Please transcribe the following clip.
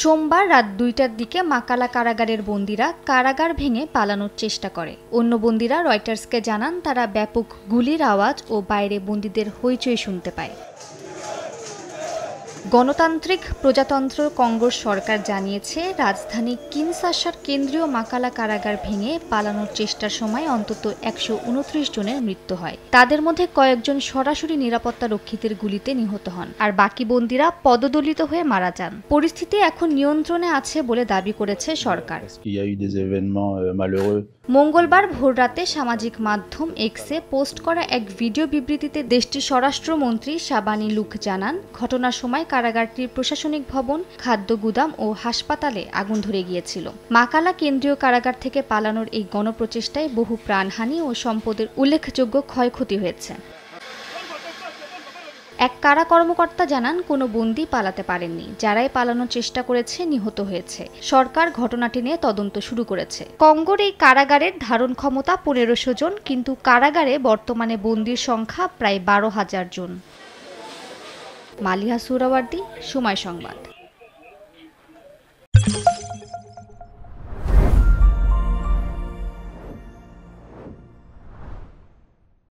সোমবার রাত ২টার দিকে মাকালা কারাগারের বন্দীরা কারাগার ভেঙে পালানোর চেষ্টা করে। অন্য বন্দীরা রয়টার্সকে জানান তারা ব্যাপক গুলির আওয়াজ ও বাইরে বন্দীদের হইচই শুনতে পায়। গণতান্ত্রিক প্রজাতন্ত্র কঙ্গোর সরকার জানিয়েছে রাজধানী কিনশাসার কেন্দ্রীয় মাকালা কারাগার ভেঙে পালানোর চেষ্টার সময় অন্তত ১২৯ জনের মৃত্যু হয়। তাদের মধ্যে কয়েকজন সরাসরি নিরাপত্তা রক্ষীদের গুলিতে নিহত হন, আর বাকি বন্দীরা পদদলিত হয়ে মারা যান। পরিস্থিতি এখন নিয়ন্ত্রণে আছে বলে দাবি করেছে সরকার। মঙ্গলবার ভোররাতে সামাজিক মাধ্যম এক্সে পোস্ট করা এক ভিডিও বিবৃতিতে দেশটির স্বরাষ্ট্রমন্ত্রী শাবানি লুক জানান, ঘটনার সময় কারাগারটির প্রশাসনিক ভবন, খাদ্য গুদাম ও হাসপাতালে আগুন ধরে গিয়েছিল। মাকালা কেন্দ্রীয় কারাগার থেকে পালানোর এই গণপ্রচেষ্টায় বহু প্রাণহানি ও সম্পদের উল্লেখযোগ্য ক্ষয়ক্ষতি হয়েছে। এক কারা কর্মকর্তা জানান, কোনো বন্দী পালাতে পারেননি। যারাই পালানোর চেষ্টা করেছে নিহত হয়েছে। সরকার ঘটনাটি নিয়ে তদন্ত শুরু করেছে। কঙ্গোর এই কারাগারের ধারণ ক্ষমতা ১৫০০ জন, কিন্তু কারাগারে বর্তমানে বন্দীর সংখ্যা প্রায় ১২,০০০ জন। মালিহা সুহরাওয়ার্দী, সময় সংবাদ।